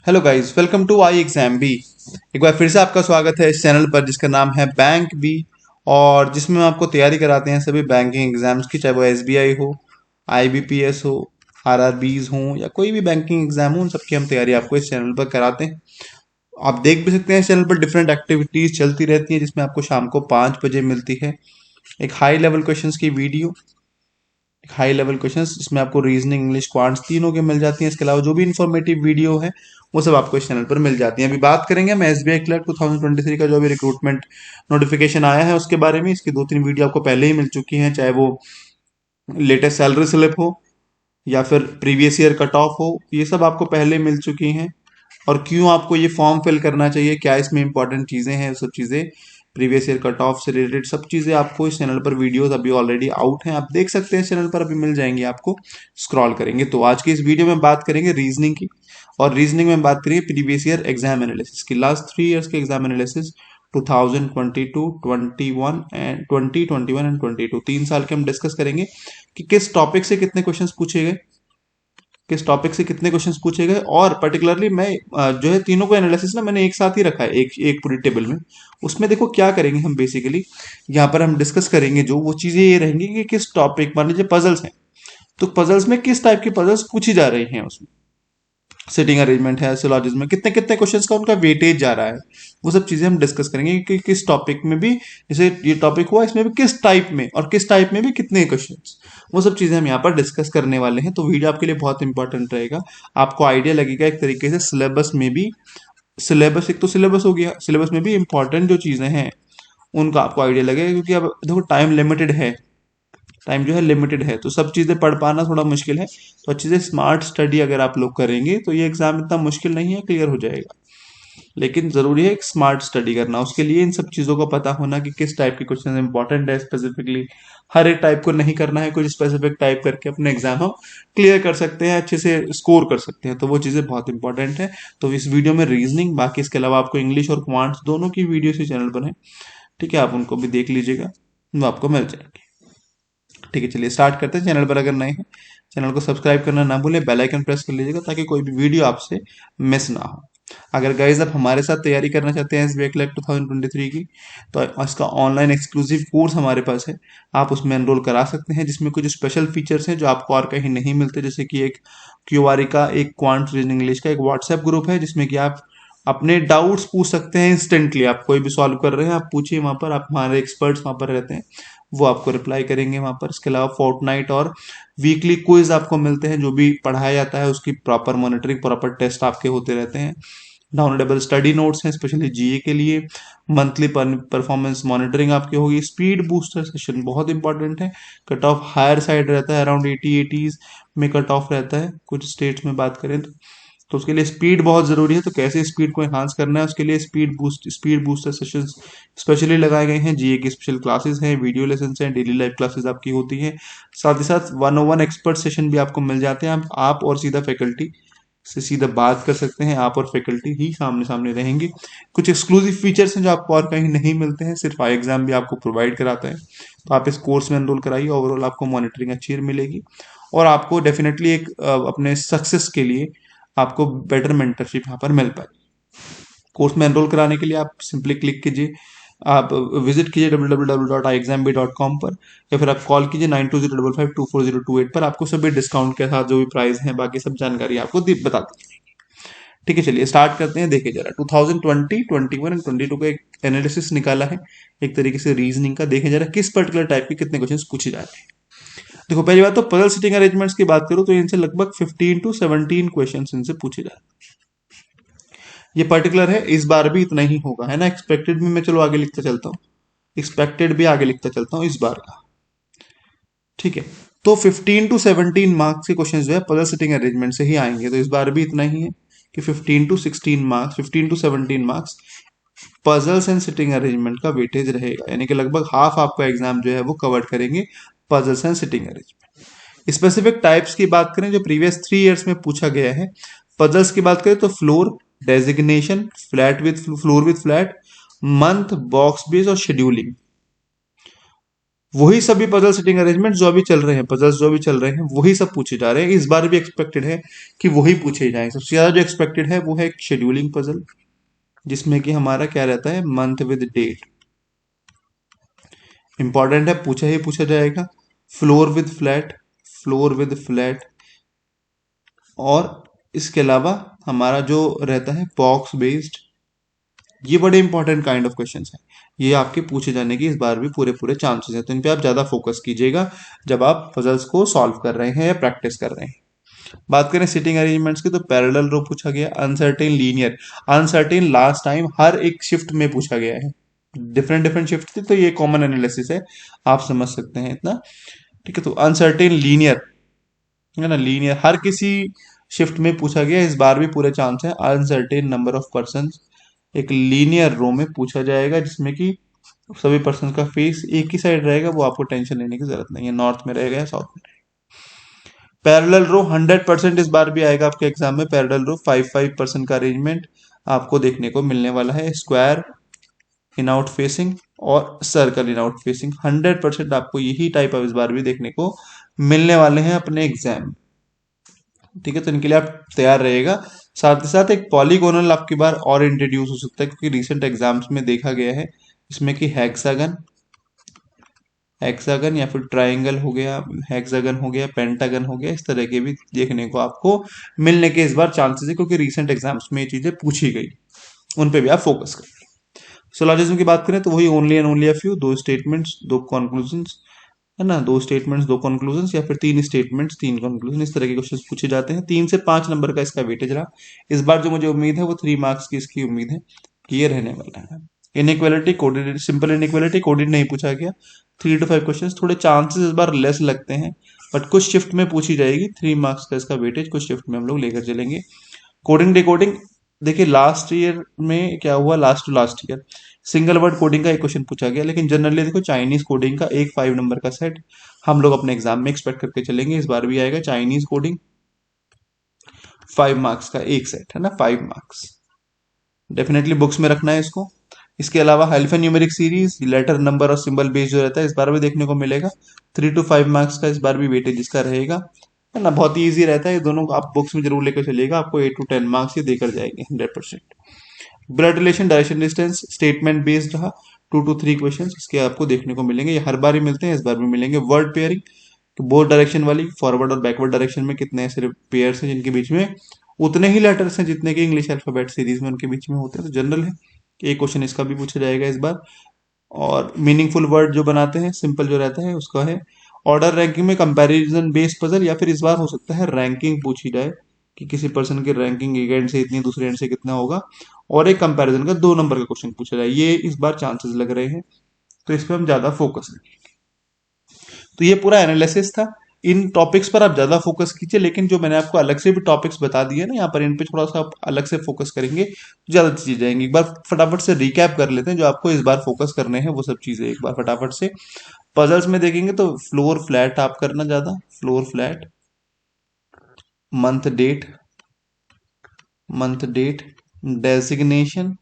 Hello guys, welcome to I exam B. एक बार फिर से आपका स्वागत है इस चैनल पर जिसका नाम है बैंक बी, और जिसमें हम आपको तैयारी कराते हैं सभी बैंकिंग एग्जाम्स की, चाहे वो एसबीआई हो, आईबीपीएस हो, आरआरबीज हो या कोई भी बैंकिंग एग्जाम हो, उन सबकी हम तैयारी आपको इस चैनल पर कराते हैं। आप देख भी सकते हैं इस चैनल पर डिफरेंट एक्टिविटीज चलती रहती हैं, जिसमें आपको शाम को 5 बजे मिलती है एक हाई लेवल क्वेश्चंस की वीडियो, हाई लेवल क्वेश्चंस जिसमें आपको रीजनिंग, इंग्लिश, क्वांट्स तीनों के मिल जाती हैं। इसके अलावा जो भी इन्फॉर्मेटिव वीडियो है वो सब आपको इस चैनल पर मिल जाती हैं। अभी बात करेंगे हम एसबीआई क्लर्क 2023 का जो भी रिक्रूटमेंट नोटिफिकेशन आया है उसके बारे में। इसकी 2-3 वीडियो आपको पहले ही मिल चुकी हैं, चाहे वो लेटेस्ट सैलरी स्लिप हो या फिर प्रीवियस ईयर कट ऑफ हो, ये सब आपको पहले मिल चुकी हैं। और क्यों आपको ये फॉर्म फिल करना चाहिए, क्या इसमें इंपॉर्टेंट चीज़ें हैं, सब चीज़ें प्रीवियस ईयर कट ऑफ से रिलेटेड सब चीज़ें आपको इस चैनल पर वीडियोस अभी ऑलरेडी आउट हैं, आप देख सकते हैं इस चैनल पर, अभी मिल जाएंगी आपको स्क्रॉल करेंगे तो। आज की इस वीडियो में बात करेंगे रीजनिंग की, और रीजनिंग में बात करेंगे प्रीवियस ईयर एग्जाम एनालिसिस की, लास्ट 3 ईयर्स के एग्जाम एनालिसिस 2022, 21 एंड 2021 एंड 22, 3 साल के हम डिस्कस करेंगे कि किस टॉपिक से कितने क्वेश्चंस पूछे गए, किस टॉपिक से कितने क्वेश्चंस पूछे गए। और पर्टिकुलरली मैं जो है तीनों को एनालिसिस ना मैंने एक साथ ही रखा है एक एक पूरी टेबल में। उसमें देखो क्या करेंगे हम, बेसिकली यहाँ पर हम डिस्कस करेंगे जो वो चीजें ये रहेंगी कि किस टॉपिक, मान लीजिए पजल्स हैं तो पजल्स में किस टाइप की पजल्स पूछी जा रही हैं, उसमें सिटिंग अरेंजमेंट है, सिलॉजिज्म में कितने कितने क्वेश्चंस का उनका वेटेज जा रहा है, वो सब चीजें हम डिस्कस करेंगे कि किस टॉपिक में भी, जैसे ये टॉपिक हुआ इसमें भी किस टाइप में और किस टाइप में भी कितने क्वेश्चंस, वो सब चीजें हम यहाँ पर डिस्कस करने वाले हैं। तो वीडियो आपके लिए बहुत इंपॉर्टेंट रहेगा, आपको आइडिया लगेगा एक तरीके से सिलेबस में भी। सिलेबस, एक तो सिलेबस हो गया, सिलेबस में भी इंपॉर्टेंट जो चीजें हैं उनका आपको आइडिया लगेगा, क्योंकि अब देखो टाइम लिमिटेड है, टाइम जो है लिमिटेड है, तो सब चीज़ें पढ़ पाना थोड़ा मुश्किल है। तो अच्छी से स्मार्ट स्टडी अगर आप लोग करेंगे तो ये एग्जाम इतना मुश्किल नहीं है, क्लियर हो जाएगा। लेकिन ज़रूरी है एक स्मार्ट स्टडी करना, उसके लिए इन सब चीज़ों का पता होना कि किस टाइप के क्वेश्चन इंपॉर्टेंट है स्पेसिफिकली। हर एक टाइप को नहीं करना है, कुछ स्पेसिफिक टाइप करके अपने एग्जाम हम क्लियर कर सकते हैं, अच्छे से स्कोर कर सकते हैं, तो वो चीज़ें बहुत इंपॉर्टेंट है। तो इस वीडियो में रीजनिंग, बाकी इसके अलावा आपको इंग्लिश और क्वांट्स दोनों की वीडियो इसी चैनल पर है, ठीक है, आप उनको भी देख लीजिएगा, वो आपको मिल जाएंगे। ठीक है, चलिए स्टार्ट करते हैं। चैनल पर अगर नए हैं, चैनल को सब्सक्राइब करना ना भूलें, बेल आइकन प्रेस कर लीजिएगा ताकि कोई भी वीडियो आपसे मिस ना हो। अगर गाइज आप हमारे साथ तैयारी करना चाहते हैं एसबीआई क्लर्क 2023 की, तो इसका ऑनलाइन एक्सक्लूसिव कोर्स हमारे पास है, आप उसमें एनरोल करा सकते हैं, जिसमें कुछ स्पेशल फीचर्स हैं जो आपको और कहीं नहीं मिलते, जैसे कि एक क्यूआरए का, एक क्वांट रीजनिंग इंग्लिश का एक व्हाट्सएप ग्रुप है जिसमें कि आप अपने डाउट्स पूछ सकते हैं इंस्टेंटली। आप कोई भी सॉल्व कर रहे हैं आप पूछिए वहाँ पर, आप हमारे एक्सपर्ट्स वहाँ पर रहते हैं, वो आपको रिप्लाई करेंगे वहाँ पर। इसके अलावा फोर्टनाइट और वीकली क्विज आपको मिलते हैं, जो भी पढ़ाया जाता है उसकी प्रॉपर मॉनिटरिंग, प्रॉपर टेस्ट आपके होते रहते हैं। डाउनलोडेबल स्टडी नोट्स हैं स्पेशली जीए के लिए, मंथली परफॉर्मेंस मॉनिटरिंग आपकी होगी, स्पीड बूस्टर सेशन बहुत इंपॉर्टेंट है, कट ऑफ हायर साइड रहता है, अराउंड 80 में कट ऑफ रहता है कुछ स्टेट्स में बात करें तो उसके लिए स्पीड बहुत ज़रूरी है। तो कैसे स्पीड को एनहांस करना है उसके लिए स्पीड बूस्टर सेशंस स्पेशली लगाए गए हैं, जीए की स्पेशल क्लासेस हैं, वीडियो लेसन हैं, डेली लाइव क्लासेस आपकी होती हैं, साथ ही साथ 101 एक्सपर्ट सेशन भी आपको मिल जाते हैं। आप और सीधा फैकल्टी से सीधा बात कर सकते हैं, आप और फैकल्टी ही सामने सामने रहेंगे। कुछ एक्सक्लूसिव फीचर्स हैं जो आपको और कहीं नहीं मिलते हैं, सिर्फ आई एग्जाम भी आपको प्रोवाइड कराता है। तो आप इस कोर्स में एनरोल कराइए, ओवरऑल आपको मॉनिटरिंग अच्छी मिलेगी और आपको डेफिनेटली एक अपने सक्सेस के लिए आपको बेटर मेंटरशिप यहाँ पर मिल पाए। कोर्स में एनरोल कराने के लिए आप सिंपली क्लिक कीजिए, आप विजिट कीजिए www.iexambee.com पर, या फिर आप कॉल कीजिए 9205524028 पर, आपको सभी डिस्काउंट के साथ जो भी प्राइस हैं बाकी सब जानकारी आपको बता दी जाएगी। ठीक है, चलिए स्टार्ट करते हैं। देखिए जरा 2020, 21 एंड 22 का एक एनालिसिस निकाला है एक तरीके से रीजनिंग का। देखें जरा किस पर्टिकुलर टाइप के कितने क्वेश्चन पूछे जा रहे हैं। देखो पहली बात तो पजल सिटिंग अरेंजमेंट्स की बात करूं तो इनसे लगभग 15 to 17 क्वेश्चन इनसे पूछे जा रहे हैं। ये पर्टिकुलर है, इस बार भी इतना ही होगा, है ना। एक्सपेक्टेड भी मैं चलो आगे लिखता चलता हूँ, एक्सपेक्टेड भी आगे लिखता चलता हूँ इस बार का। ठीक है, तो 15 to 17 मार्क्स के क्वेश्चन जो है पजल सिटिंग अरेंजमेंट से ही आएंगे, तो इस बार भी इतना ही है कि 15 to 16 marks, 15 to 17 marks puzzles and sitting arrangement का वेटेज रहेगा, यानी कि लगभग हाफ आपका एग्जाम जो है वो कवर करेंगे puzzles and sitting arrangement. Specific types की बात करें जो प्रीवियस 3 ईयर्स में पूछा गया है, पजल्स की बात करें तो floor, designation, flat with floor with flat, month, box base और शेड्यूलिंग। वही सभी पजल सेटिंग अरेंजमेंट जो अभी चल रहे हैं, पजल्स जो अभी चल रहे हैं वही सब पूछे जा रहे हैं। इस बार भी एक्सपेक्टेड है कि वही पूछे जाएं। सबसे ज्यादा जो एक्सपेक्टेड है वो है एक शेड्यूलिंग पजल, जिसमें कि हमारा क्या रहता है, मंथ विद डेट इंपॉर्टेंट है, पूछा ही पूछा जाएगा। Floor with flat, floor with flat, और इसके अलावा हमारा जो रहता है बॉक्स बेस्ड, ये बड़े इंपॉर्टेंट काइंड ऑफ क्वेश्चन हैं। ये आपके पूछे जाने की इस बार भी पूरे पूरे चांसेस हैं, तो इन पे आप ज्यादा फोकस कीजिएगा जब आप पजल्स को सॉल्व कर रहे हैं या प्रैक्टिस कर रहे हैं। बात करें सिटिंग अरेंजमेंट्स की, तो पैरेलल रो पूछा गया, uncertain linear. Uncertain last time हर एक शिफ्ट में पूछा गया है, डिफरेंट डिफरेंट शिफ्ट थी, तो ये कॉमन एनालिसिस है, आप समझ सकते हैं इतना। ठीक है, तो अनसर्टेन लीनियर है ना, लीनियर हर किसी शिफ्ट में पूछा गया, इस बार भी पूरे चांस है। अनसर्टेन नंबर ऑफ पर्सन एक लीनियर रो में पूछा जाएगा, जिसमें कि सभी पर्सन का फेस एक ही साइड रहेगा, वो आपको टेंशन लेने की जरूरत नहीं है, नॉर्थ में रहेगा या साउथ में। पैरेलल रो 100% इस बार भी आएगा आपके एग्जाम में। पैरेलल रो 5-5% का अरेंजमेंट आपको देखने को मिलने वाला है। स्क्वायर इन आउट फेसिंग और सर्कल इन आउट फेसिंग, 100% आपको यही टाइप अब इस बार भी देखने को मिलने वाले हैं अपने एग्जाम। ठीक है, तो इनके लिए आप तैयार रहेगा। साथ ही साथ एक पॉलीगोनल आपकी बार और इंट्रोड्यूस हो सकता है, क्योंकि रिसेंट एग्जाम्स में देखा गया है इसमें कि हेक्सागन, हेक्सागन या फिर ट्राइंगल हो गया, हेक्सागन हो गया, पेंटागन हो गया, इस तरह के भी देखने को आपको मिलने के इस बार चांसेस है, क्योंकि रिसेंट एग्जाम्स में ये चीजें पूछी गई, उन पे भी आप फोकस करें। सोलॉजिज्म की बात करें तो वही only and only a few, दो स्टेटमेंट्स दो कंक्लूजन्स, है ना, दो स्टेटमेंट्स दो कंक्लूजन्स, या फिर तीन स्टेटमेंट्स तीन कंक्लूजन, इस तरह के क्वेश्चन पूछे जाते हैं। 3 से 5 नंबर का इसका वेटेज रहा इस बार। जो मुझे उम्मीद है वो 3 मार्क्स की इसकी उम्मीद है कि ये रहने वाला है। Inequality coded, simple inequality coded नहीं पूछा गया। 3 to 5 क्वेश्चन, थोड़े चांसेस इस बार लेस लगते हैं, बट कुछ शिफ्ट में पूछी जाएगी। 3 मार्क्स का इसका वेटेज कुछ शिफ्ट में हम लोग लेकर चलेंगे। कोडिंग डिकोडिंग, देखिए लास्ट ईयर में क्या हुआ, last to last year single word coding का एक क्वेश्चन पूछा गया, लेकिन जनरली देखो चाइनीज कोडिंग का एक 5 नंबर का सेट हम लोग अपने एग्जाम में एक्सपेक्ट करके चलेंगे। इस बार भी आएगा चाइनीज कोडिंग, 5 मार्क्स का एक सेट है ना, 5 मार्क्स, डेफिनेटली बुक्स में रखना है इसको। इसके अलावा अल्फान्यूमेरिक सीरीज, लेटर नंबर और सिंबल बेस्ड जो रहता है इस बार भी देखने को मिलेगा। 3 to 5 मार्क्स का इस बार भी वेटेज इसका रहेगा, है ना, बहुत ही ईजी रहता है। ये दोनों आप बुक्स में जरूर लेकर चलिएगा, आपको 8 to 10 मार्क्स ये देकर जाएंगे 100%। Blood relation, direction distance, statement based रहा, 2 to 3 क्वेश्चन इसके आपको देखने को मिलेंगे, ये हर बार ही मिलते हैं, इस बार भी मिलेंगे। वर्ड पेयरिंग, तो बोथ डायरेक्शन वाली, फॉरवर्ड और बैकवर्ड डायरेक्शन में कितने ऐसे पेयर्स हैं जिनके बीच में उतने ही लेटर्स हैं जितने कि इंग्लिश अल्फाबेट सीरीज में उनके बीच में होते हैं, तो जनरल है। एक क्वेश्चन इसका भी पूछा जाएगा इस बार। और मीनिंगफुल वर्ड जो बनाते हैं, सिंपल जो रहता है उसका है। ऑर्डर रैंकिंग में कंपैरिजन बेस्ड पजल, या फिर इस बार हो सकता है रैंकिंग पूछी जाए कि किसी पर्सन की रैंकिंग एक एंड से इतनी, दूसरे एंड से कितना होगा, और एक कंपैरिजन का 2 नंबर का क्वेश्चन पूछा जाए, ये इस बार चांसेस लग रहे हैं, तो इस पर हम ज्यादा फोकस करें। तो ये पूरा एनालिसिस था। इन टॉपिक्स पर आप ज्यादा फोकस कीजिए, लेकिन जो मैंने आपको अलग से भी टॉपिक्स बता दिए ना यहाँ पर, इन पे थोड़ा सा आप अलग से फोकस करेंगे तो ज्यादा चीजें जाएंगी। एक बार फटाफट से रिकैप कर लेते हैं जो आपको इस बार फोकस करने हैं वो सब चीजें एक बार फटाफट से। पजल्स में देखेंगे तो फ्लोर फ्लैट आप करना ज्यादा, floor flat, month date, month date, designation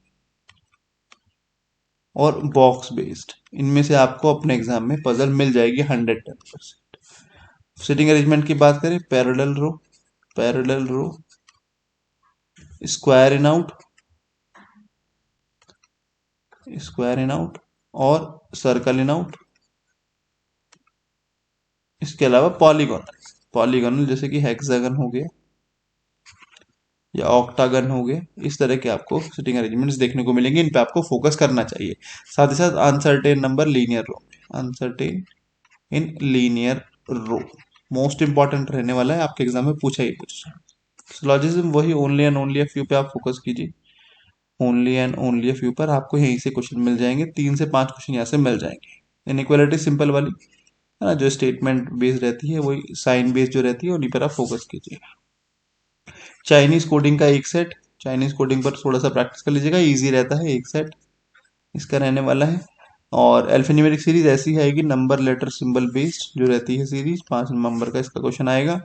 और बॉक्स बेस्ड, इनमें से आपको अपने एग्जाम में पजल मिल जाएगी 110%। सिटिंग अरेंजमेंट की बात करें, parallel row, parallel row, square in out, square in out और सर्कल इन आउट। इसके अलावा पॉलीगोनल, पॉलीगोनल जैसे कि हेक्सागन हो गया या ऑक्टागन हो गया, इस तरह के आपको सिटिंग अरेंजमेंट्स देखने को मिलेंगे, इन पे आपको फोकस करना चाहिए। साथ ही साथ uncertain number linear row, uncertain in linear row most important रहने वाला है, आपके एग्जाम में पूछा ही पूछा। सिलॉजिज्म वही only and only a few पे आप फोकस कीजिए, only and only a few पर आपको यहीं से क्वेश्चन मिल जाएंगे, 3 से 5 क्वेश्चन यहाँ से मिल जाएंगे। इनइक्वालिटी सिंपल वाली है ना, जो स्टेटमेंट बेस्ड रहती है, वही साइन बेस्ड जो रहती है उन्हीं पर आप फोकस कीजिए। चाइनीज कोडिंग का एक सेट, चाइनीज कोडिंग पर थोड़ा सा प्रैक्टिस कर लीजिएगा, इजी रहता है, एक सेट इसका रहने वाला है। और अल्फान्यूमेरिक सीरीज ऐसी आएगी, नंबर लेटर सिंबल बेस्ड जो रहती है सीरीज, 5 नंबर का इसका क्वेश्चन आएगा।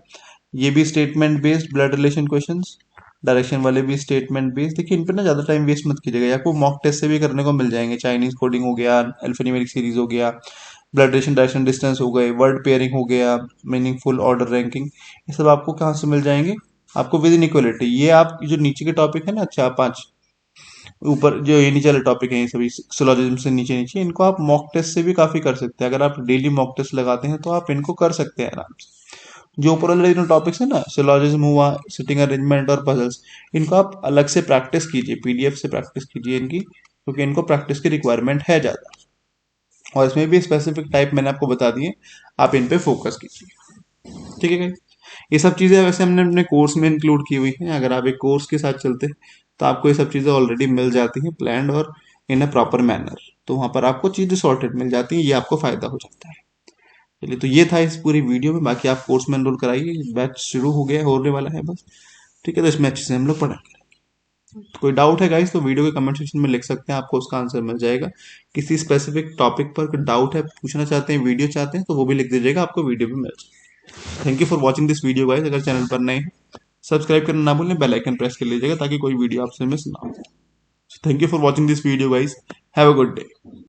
ये भी statement based blood relation questions, direction वाले भी स्टेटमेंट बेस्ड। देखिए इन पे ना ज्यादा टाइम वेस्ट मत कीजिएगा, आपको मॉक टेस्ट से भी करने को मिल जाएंगे। चाइनीज कोडिंग हो गया, अल्फान्यूमेरिक सीरीज हो गया, ब्लड रिलेशन डायरेक्शन डिस्टेंस हो गए, वर्ड पेयरिंग हो गया, मीनिंगफुल ऑर्डर रैंकिंग, ये सब आपको कहाँ से मिल जाएंगे? आपको विद इन इक्वलिटी। ये आप जो नीचे के टॉपिक है ना, 4-5 ऊपर जो ये नीचे वाले टॉपिक हैं, ये सभी सिलोजिज्म से नीचे नीचे, इनको आप मॉक टेस्ट से भी काफी कर सकते हैं। अगर आप डेली मॉक टेस्ट लगाते हैं तो आप इनको कर सकते हैं आराम से। जो ऊपर वाले तीनों टॉपिक्स है ना, सिलोजिज्म हुआ, सिटिंग अरेंजमेंट और पजल्स, इनको आप अलग से प्रैक्टिस कीजिए, पीडीएफ से प्रैक्टिस कीजिए इनकी, क्योंकि इनको प्रैक्टिस की रिक्वायरमेंट है ज़्यादा। और इसमें भी स्पेसिफिक टाइप मैंने आपको बता दिए, आप इन पे फोकस कीजिए। ठीक है guys? ये सब चीज़ें वैसे हमने अपने कोर्स में इंक्लूड की हुई हैं। अगर आप एक कोर्स के साथ चलते हैं तो आपको ये सब चीज़ें ऑलरेडी मिल जाती हैं प्लान्ड और इन अ प्रॉपर मैनर। तो वहाँ पर आपको चीज़ें सॉर्टेड मिल जाती हैं, ये आपको फ़ायदा हो जाता है। चलिए, तो ये था इस पूरी वीडियो में। बाकी आप कोर्स में एनरोल कराइए, बैच शुरू हो गया, होने वाला है बस। ठीक है, तो इसमें अच्छे से हम लोग पढ़ाएंगे। तो कोई डाउट है गाइस तो वीडियो के कमेंट सेक्शन में लिख सकते हैं, आपको उसका आंसर मिल जाएगा। किसी स्पेसिफिक टॉपिक पर डाउट है, पूछना चाहते हैं, वीडियो चाहते हैं, तो वो भी लिख दीजिएगा, आपको वीडियो भी मिल जाएगी। Thank you for watching this video guys. अगर चैनल पर नए हैं, सब्सक्राइब करना ना भूलें, बेल आइकन प्रेस कर लीजिएगा ताकि कोई वीडियो आपसे मिस ना हो। Thank you for watching this video guys. Have a good day.